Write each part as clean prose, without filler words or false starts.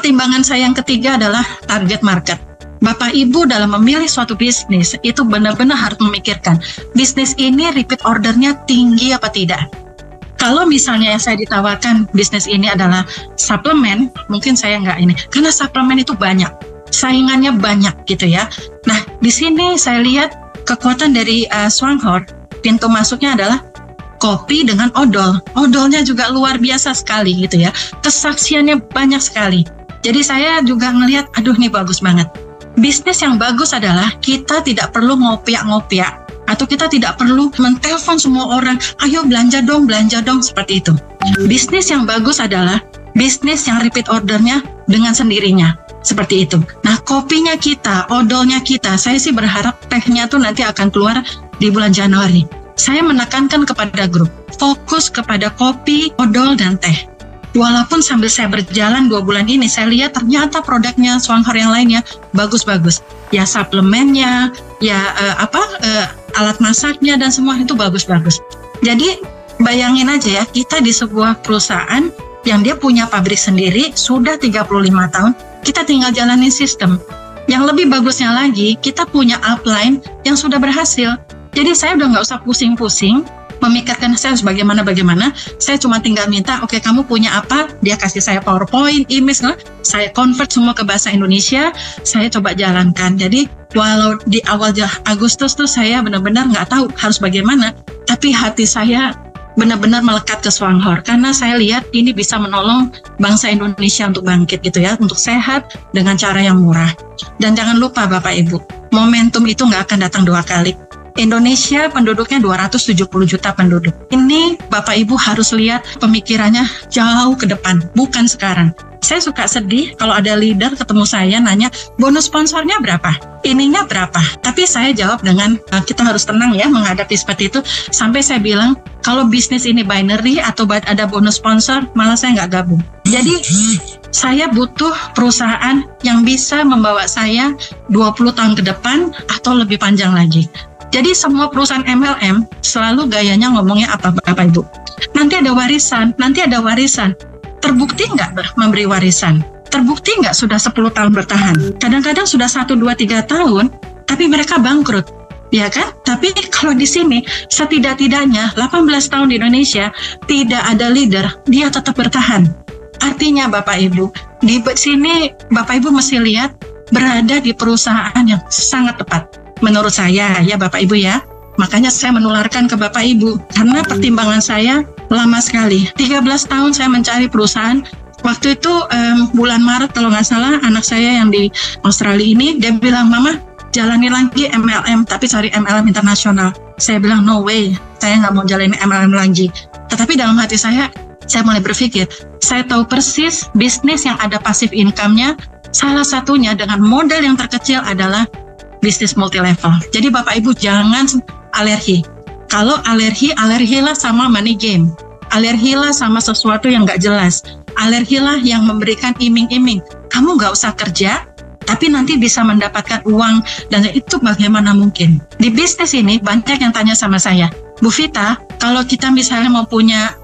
pertimbangan saya yang ketiga adalah target market. Bapak Ibu dalam memilih suatu bisnis itu benar-benar harus memikirkan bisnis ini repeat ordernya tinggi apa tidak. Kalau misalnya yang saya ditawarkan bisnis ini adalah suplemen, mungkin saya nggak ini, karena suplemen itu banyak, saingannya banyak gitu ya. Nah, di sini saya lihat kekuatan dari Swanghorse, pintu masuknya adalah kopi dengan odol. Odolnya juga luar biasa sekali gitu ya. Kesaksiannya banyak sekali. Jadi saya juga ngelihat, aduh ini bagus banget. Bisnis yang bagus adalah kita tidak perlu ngopiak-ngopiak. Atau kita tidak perlu menelpon semua orang, ayo belanja dong, seperti itu. Bisnis yang bagus adalah bisnis yang repeat ordernya dengan sendirinya. Seperti itu. Nah, kopinya kita, odolnya kita, saya sih berharap tehnya tuh nanti akan keluar di bulan Januari. Saya menekankan kepada grup, fokus kepada kopi, odol, dan teh. Walaupun sambil saya berjalan 2 bulan ini, saya lihat ternyata produknya Swanghorse yang lainnya bagus-bagus. Ya suplemennya, ya alat masaknya, dan semua itu bagus-bagus. Jadi bayangin aja ya, kita di sebuah perusahaan yang dia punya pabrik sendiri, sudah 35 tahun, kita tinggal jalanin sistem. Yang lebih bagusnya lagi, kita punya upline yang sudah berhasil. Jadi saya udah nggak usah pusing-pusing memikirkan saya harus bagaimana. Saya cuma tinggal minta, oke, kamu punya apa? Dia kasih saya PowerPoint, image, saya convert semua ke bahasa Indonesia, saya coba jalankan. Jadi walau di awal Agustus tuh saya benar-benar nggak tahu harus bagaimana, tapi hati saya benar-benar melekat ke Swanghorse karena saya lihat ini bisa menolong bangsa Indonesia untuk bangkit gitu ya, untuk sehat dengan cara yang murah. Dan jangan lupa Bapak Ibu, momentum itu nggak akan datang 2 kali. Indonesia penduduknya 270 juta penduduk. Ini Bapak Ibu harus lihat pemikirannya jauh ke depan, bukan sekarang. Saya suka sedih kalau ada leader ketemu saya nanya, bonus sponsornya berapa? Ininya berapa? Tapi saya jawab dengan, kita harus tenang ya menghadapi seperti itu. Sampai saya bilang, kalau bisnis ini binary atau ada bonus sponsor, malah saya nggak gabung. Jadi, saya butuh perusahaan yang bisa membawa saya 20 tahun ke depan atau lebih panjang lagi. Jadi semua perusahaan MLM selalu gayanya ngomongnya apa Bapak Ibu? Nanti ada warisan. Terbukti nggak memberi warisan? Terbukti nggak sudah 10 tahun bertahan? Kadang-kadang sudah 1, 2, 3 tahun, tapi mereka bangkrut. Ya kan? Tapi kalau di sini setidak-tidaknya 18 tahun di Indonesia tidak ada leader, dia tetap bertahan. Artinya Bapak Ibu, di sini Bapak Ibu mesti lihat berada di perusahaan yang sangat tepat. Menurut saya ya Bapak Ibu ya, makanya saya menularkan ke Bapak Ibu karena pertimbangan saya lama sekali. 13 tahun saya mencari perusahaan. Waktu itu bulan Maret kalau nggak salah, anak saya yang di Australia ini dia bilang, Mama jalani lagi MLM tapi cari MLM internasional. Saya bilang no way, saya nggak mau jalani MLM lagi. Tetapi dalam hati saya mulai berpikir, saya tahu persis bisnis yang ada passive income-nya. Salah satunya dengan modal yang terkecil adalah bisnis multi level. Jadi Bapak Ibu jangan alergi. Kalau alergilah sama money game. Alergilah sama sesuatu yang nggak jelas. Alergilah yang memberikan iming-iming. Kamu nggak usah kerja, tapi nanti bisa mendapatkan uang, dan itu bagaimana mungkin? Di bisnis ini banyak yang tanya sama saya, Bu Vita, kalau kita misalnya mau punya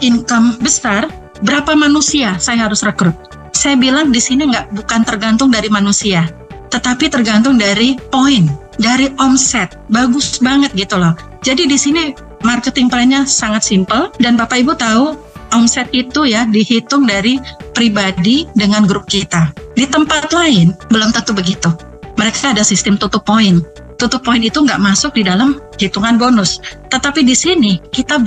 income besar, berapa manusia saya harus rekrut? Saya bilang di sini bukan tergantung dari manusia, tetapi tergantung dari poin, dari omset. Bagus banget gitu loh. Jadi di sini marketing plan-nya sangat simple, dan Bapak Ibu tahu omset itu ya dihitung dari pribadi dengan grup kita. Di tempat lain belum tentu begitu. Mereka ada sistem tutup poin. Tutup poin itu nggak masuk di dalam hitungan bonus. Tetapi di sini kita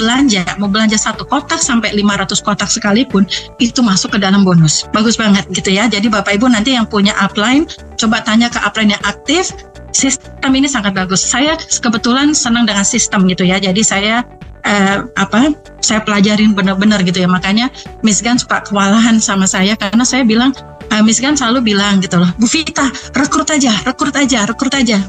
mau belanja 1 kotak sampai 500 kotak sekalipun, itu masuk ke dalam bonus. Bagus banget gitu ya. Jadi Bapak Ibu nanti yang punya upline, coba tanya ke upline yang aktif. Sistem ini sangat bagus. Saya kebetulan senang dengan sistem gitu ya. Jadi saya pelajarin benar-benar gitu ya. Makanya Miss Gan suka kewalahan sama saya karena saya bilang, Miss Gan selalu bilang gitu loh, Bu Vita, rekrut aja.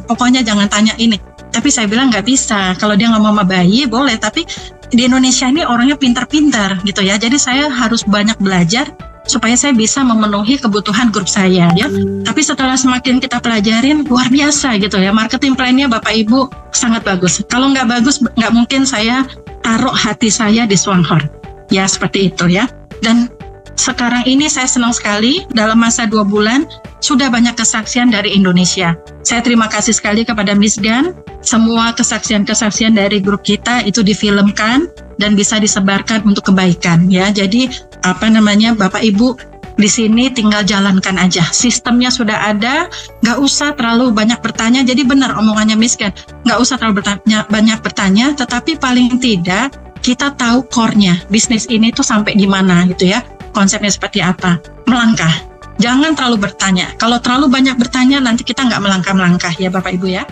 Pokoknya jangan tanya ini. Tapi saya bilang nggak bisa. Kalau dia nggak mau sama bayi boleh. Tapi di Indonesia ini orangnya pintar-pintar gitu ya. Jadi saya harus banyak belajar supaya saya bisa memenuhi kebutuhan grup saya ya. Tapi setelah semakin kita pelajarin, luar biasa gitu ya. Marketing plan-nya Bapak Ibu sangat bagus. Kalau nggak bagus, nggak mungkin saya taruh hati saya di Swanghorse. Ya seperti itu ya. Dan sekarang ini saya senang sekali dalam masa 2 bulan sudah banyak kesaksian dari Indonesia. Saya terima kasih sekali kepada Miss Gan. Semua kesaksian-kesaksian dari grup kita itu difilmkan dan bisa disebarkan untuk kebaikan ya. Jadi Bapak Ibu di sini tinggal jalankan aja. Sistemnya sudah ada, nggak usah terlalu banyak bertanya. Jadi benar omongannya Miss Gan, nggak usah terlalu banyak bertanya, tetapi paling tidak kita tahu core-nya. Bisnis ini tuh sampai di mana gitu ya. Konsepnya seperti apa. Melangkah. Jangan terlalu bertanya. Kalau terlalu banyak bertanya, nanti kita nggak melangkah-melangkah ya Bapak Ibu ya.